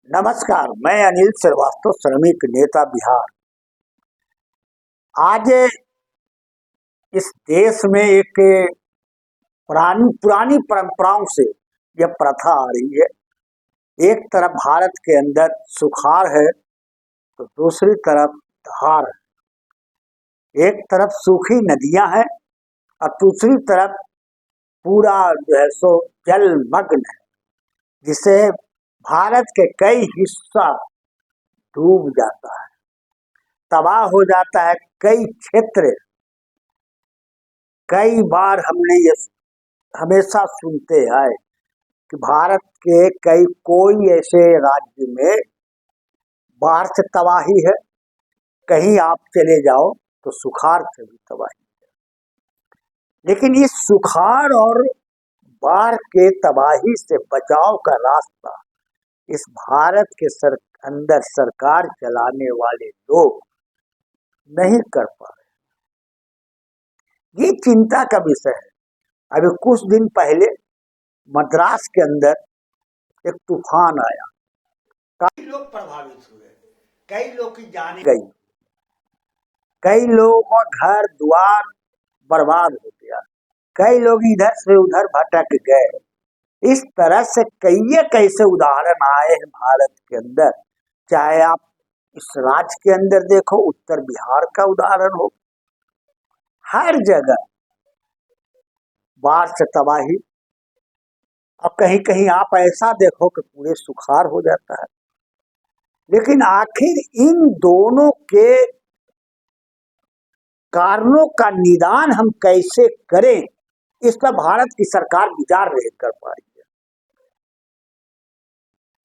नमस्कार, मैं अनिल श्रीवास्तव, श्रमिक नेता बिहार। आज इस देश में एक पुरानी पुरानी परंपराओं से यह प्रथा आ रही है। एक तरफ भारत के अंदर सुखाड़ है तो दूसरी तरफ धार है। एक तरफ सूखी नदियां हैं और दूसरी तरफ पूरा जो है सो जलमग्न है, जिसे भारत के कई हिस्सा डूब जाता है, तबाह हो जाता है। कई क्षेत्र, कई बार हमने ये हमेशा सुनते आए कि भारत के कोई ऐसे राज्य में बाढ़ से तबाही है, कहीं आप चले जाओ तो सुखाड़ से भी तबाही है। लेकिन इस सुखाड़ और बाढ़ के तबाही से बचाव का रास्ता इस भारत के अंदर सरकार चलाने वाले लोग नहीं कर पा रहे। ये चिंता का विषय है। अभी कुछ दिन पहले मद्रास के अंदर एक तूफान आया, कई लोग प्रभावित हुए, कई लोग की जान गई, कई लोगों का घर द्वार बर्बाद हो गया, कई लोग इधर से उधर भटक गए। इस तरह से कई कैसे उदाहरण आए हैं भारत के अंदर। चाहे आप इस राज्य के अंदर देखो, उत्तर बिहार का उदाहरण हो, हर जगह बाढ़ से तबाही। अब कहीं कहीं आप ऐसा देखो कि पूरे सुखाड़ हो जाता है। लेकिन आखिर इन दोनों के कारणों का निदान हम कैसे करें, इस पर भारत की सरकार विचार नहीं कर पा रही है।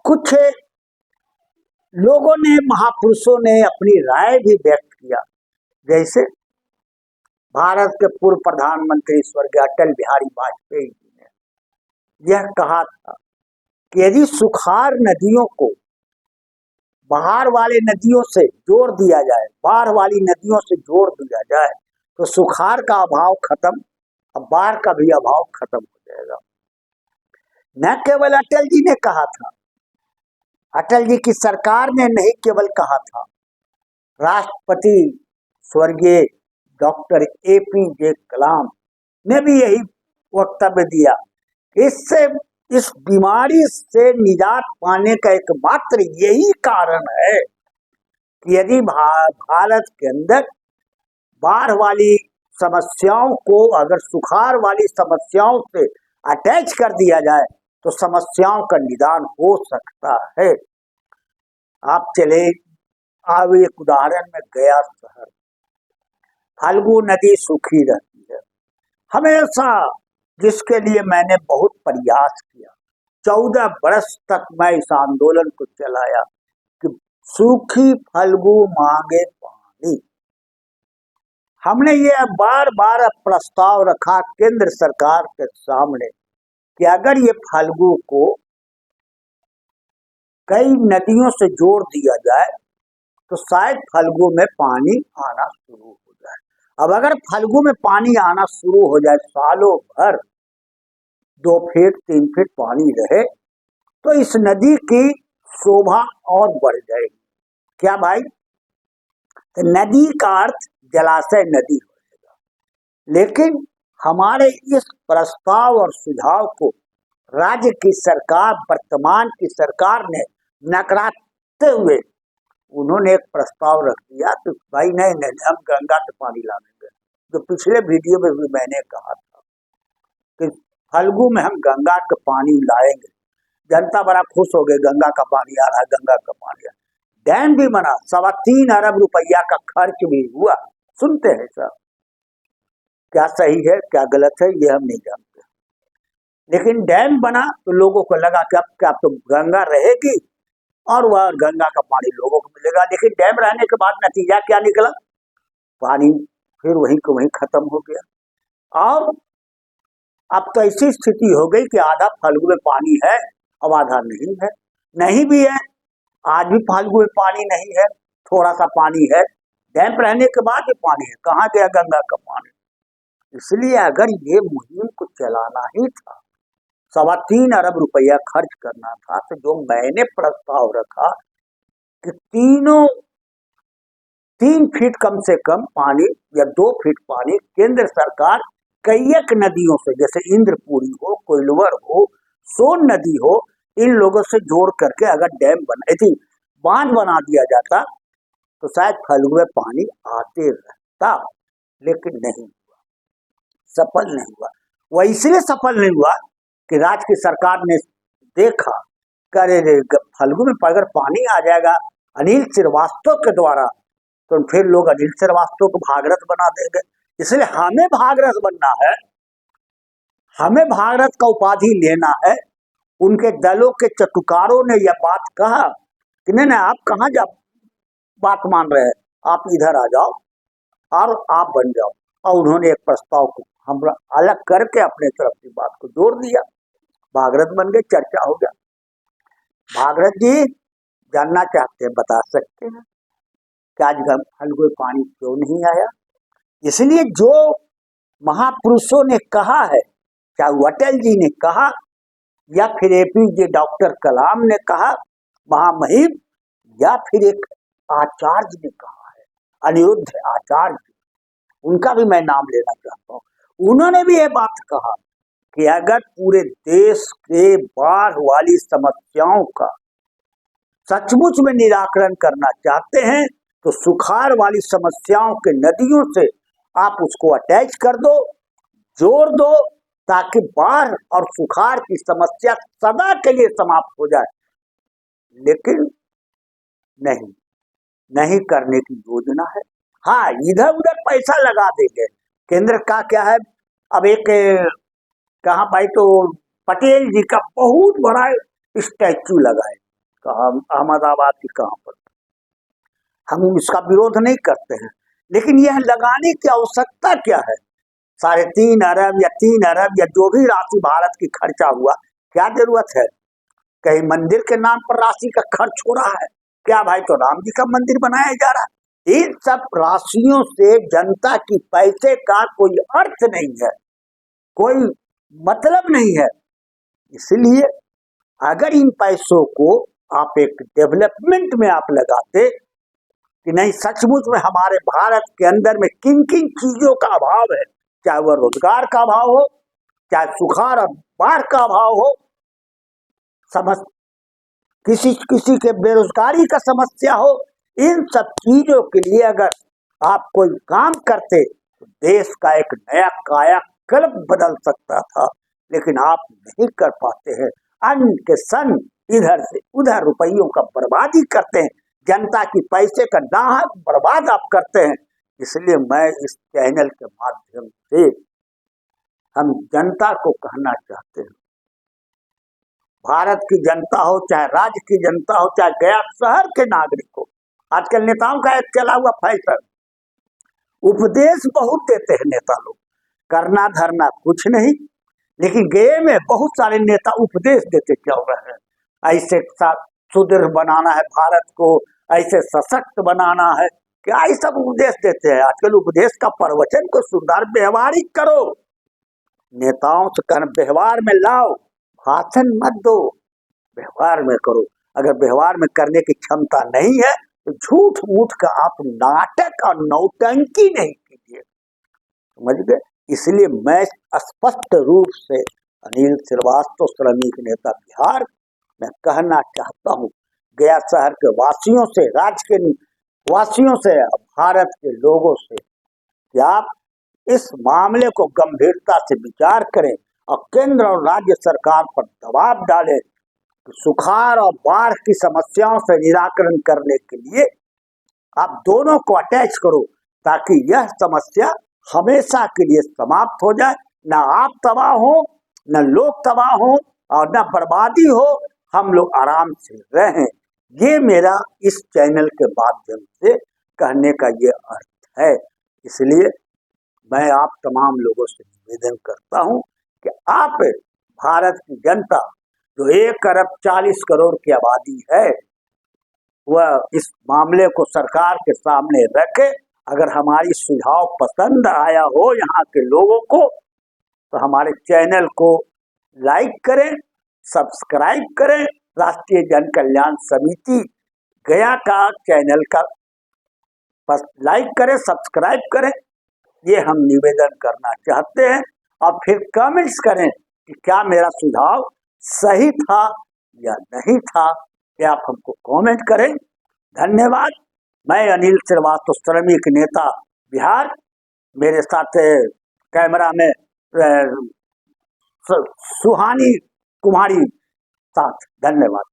कुछ लोगों ने, महापुरुषों ने अपनी राय भी व्यक्त किया। जैसे भारत के पूर्व प्रधानमंत्री स्वर्गीय अटल बिहारी वाजपेयी जी ने यह कहा था कि यदि सुखाड़ नदियों को बाहर वाले नदियों से जोड़ दिया जाए, बाढ़ वाली नदियों से जोड़ दिया जाए, तो सुखाड़ का अभाव खत्म और बाढ़ का भी अभाव खत्म हो जाएगा। न केवल अटल जी ने कहा था, अटल जी की सरकार ने नहीं केवल कहा था, राष्ट्रपति स्वर्गीय डॉक्टर APJ कलाम ने भी यही वक्तव्य दिया। इससे, इस बीमारी से निजात पाने का एकमात्र यही कारण है कि यदि भारत के अंदर बाढ़ वाली समस्याओं को अगर सुखाड़ वाली समस्याओं से अटैच कर दिया जाए तो समस्याओं का निदान हो सकता है। आप चले अब एक उदाहरण में गया शहर, फल्गु नदी सूखी रहती है हमेशा, जिसके लिए मैंने बहुत प्रयास किया। 14 वर्ष तक मैं इस आंदोलन को चलाया कि सूखी फल्गु मांगे पानी। हमने ये बार बार प्रस्ताव रखा केंद्र सरकार के सामने कि अगर ये फल्गु को कई नदियों से जोड़ दिया जाए तो शायद फल्गु में पानी आना शुरू हो जाए। अब अगर फल्गु में पानी आना शुरू हो जाए, सालों भर 2 फीट 3 फीट पानी रहे, तो इस नदी की शोभा और बढ़ जाएगी। क्या भाई? तो नदी का अर्थ जलाशय नदी हो जाएगा। लेकिन हमारे इस प्रस्ताव और सुझाव को राज्य की सरकार, वर्तमान की सरकार ने नकारते हुए उन्होंने एक प्रस्ताव रख दिया कि भाई नहीं, हम गंगा से पानी लाएंगे। जो पिछले वीडियो में भी मैंने कहा था कि फल्गु में हम गंगा का पानी लाएंगे। जनता बड़ा खुश हो गई, गंगा का पानी आ रहा है, गंगा का पानी आ रहा है। डैम भी बना, 3.25 अरब रुपया का खर्च भी हुआ। सुनते हैं सर, क्या सही है क्या गलत है ये हम नहीं जानते, लेकिन डैम बना तो लोगों को लगा कि अब क्या तो गंगा रहेगी और वह गंगा का पानी लोगों को मिलेगा। लेकिन डैम रहने के बाद नतीजा क्या निकला? पानी फिर वहीं को वहीं खत्म हो गया। और अब तो ऐसी स्थिति हो गई कि आधा फल्गु में पानी है और आधा नहीं है। नहीं भी है, आज भी फल्गु में पानी नहीं है, थोड़ा सा पानी है। डैम रहने के बाद भी पानी है, कहाँ गया गंगा का पानी? इसलिए अगर ये मुहिम को चलाना ही था 3.25 अरब रुपया खर्च करना था, तो जो मैंने प्रस्ताव रखा कि 3 फीट कम से कम पानी या 2 फीट पानी केंद्र सरकार कई एक नदियों से, जैसे इंद्रपुरी हो, कोइलवर हो, सोन नदी हो, इन लोगों से जोड़ करके अगर डैम बना थी, बांध बना दिया जाता तो शायद फल्गु में पानी आते रहता, लेकिन नहीं हुआ, सफल नहीं हुआ। वह इसलिए सफल नहीं हुआ कि राज्य की सरकार ने देखा, करे फल्गु में अगर पानी आ जाएगा अनिल श्रीवास्तव के द्वारा, तो फिर लोग अनिल श्रीवास्तव को भागीरथ बना देंगे। इसलिए हमें भागीरथ बनना है, हमें भागीरथ का उपाधि लेना है। उनके दलों के चटुकारों ने यह बात कहा कि नहीं, आप कहाँ जा बात मान रहे हैं, आप इधर आ जाओ और आप बन जाओ। और उन्होंने एक प्रस्ताव को हम अलग करके अपने तरफ की बात को जोड़ दिया, भागीरथ बन गए, चर्चा हो गया। भागीरथ जी जानना चाहते हैं, बता सकते हैं कि आज फल्गु में पानी क्यों नहीं आया? इसलिए जो महापुरुषों ने कहा है, चाहे अटल जी ने कहा या फिर APJ डॉक्टर कलाम ने कहा, महामहिम, या फिर एक आचार्य ने कहा है, अनिरुद्ध आचार्य, उनका भी मैं नाम लेना चाहता हूँ। उन्होंने भी ये बात कहा कि अगर पूरे देश के बाढ़ वाली समस्याओं का सचमुच में निराकरण करना चाहते हैं तो सुखाड़ वाली समस्याओं के नदियों से आप उसको अटैच कर दो, जोड़ दो, ताकि बाढ़ और सुखाड़ की समस्या सदा के लिए समाप्त हो जाए। लेकिन नहीं करने की योजना है। हाँ, इधर उधर पैसा लगा देंगे। केंद्र का क्या है, अब एक कहाँ भाई, तो पटेल जी का बहुत बड़ा स्टैचू लगाए, अहमदाबाद की कहाँ पर, हम इसका विरोध नहीं करते हैं, लेकिन यह लगाने की आवश्यकता क्या है? 3.5 अरब या 3 अरब या जो भी राशि भारत की खर्चा हुआ, क्या जरूरत है? कहीं मंदिर के नाम पर राशि का खर्च हो रहा है क्या भाई? तो राम जी का मंदिर बनाया जा रहा है। इन सब राशियों से जनता की पैसे का कोई अर्थ नहीं है, कोई मतलब नहीं है। इसलिए अगर इन पैसों को आप एक डेवलपमेंट में आप लगाते कि नहीं, सचमुच में हमारे भारत के अंदर में किन किन चीजों का अभाव है, चाहे वह रोजगार का अभाव हो, चाहे सुखाड़ और बाढ़ का अभाव हो, किसी के बेरोजगारी का समस्या हो, इन सब चीजों के लिए अगर आप कोई काम करते तो देश का एक नया कायाकल्प बदल सकता था, लेकिन आप नहीं कर पाते हैं। अन्न के सन इधर से उधर रुपयों का बर्बादी करते हैं, जनता की पैसे का नाहक बर्बाद आप करते हैं। इसलिए मैं इस चैनल के माध्यम से हम जनता को कहना चाहते हैं, भारत की जनता हो, चाहे राज्य की जनता हो, चाहे गया शहर के नागरिक हो, आजकल नेताओं का एक चला हुआ फैशन, उपदेश बहुत देते हैं नेता लोग, करना धरना कुछ नहीं, लेकिन गए में बहुत सारे नेता उपदेश देते चल रहे हैं, ऐसे सुदृढ़ बनाना है भारत को, ऐसे सशक्त बनाना है, क्या ये सब उपदेश देते हैं। आजकल उपदेश का प्रवचन को सुधार, व्यवहारिक करो, नेताओं से कहना व्यवहार में लाओ, भाषण मत दो, व्यवहार में करो। अगर व्यवहार में करने की क्षमता नहीं है तो झूठ मूठ का आप नाटक और नौटंकी नहीं कीजिए, समझ गए। इसलिए मैं स्पष्ट रूप से अनिल श्रीवास्तव, श्रमिक नेता बिहार, मैं कहना चाहता हूँ गया शहर के वासियों से, राज्य के वासियों से, भारत के लोगों से कि आप इस मामले को गंभीरता से विचार करें और केंद्र और राज्य सरकार पर दबाव डालें कि सुखाड़ और बाढ़ की समस्याओं से निराकरण करने के लिए आप दोनों को अटैच करो, ताकि यह समस्या हमेशा के लिए समाप्त हो जाए। न आप तबाह हो, न लोग तबाह हो और न बर्बादी हो, हम लोग आराम से रहें। ये मेरा इस चैनल के माध्यम से कहने का ये अर्थ है। इसलिए मैं आप तमाम लोगों से निवेदन करता हूं कि आप भारत की जनता जो 1 अरब 40 करोड़ की आबादी है, वह इस मामले को सरकार के सामने रखे। अगर हमारी सुझाव पसंद आया हो यहाँ के लोगों को, तो हमारे चैनल को लाइक करें, सब्सक्राइब करें। राष्ट्रीय जन कल्याण समिति गया का चैनल का बस लाइक करें, सब्सक्राइब करें, ये हम निवेदन करना चाहते हैं। और फिर कमेंट्स करें कि क्या मेरा सुझाव सही था या नहीं था, ये आप हमको कमेंट करें। धन्यवाद। मैं अनिल श्रीवास्तव, श्रमिक नेता बिहार। मेरे साथ कैमरा में सुहानी कुमारी साथ। धन्यवाद।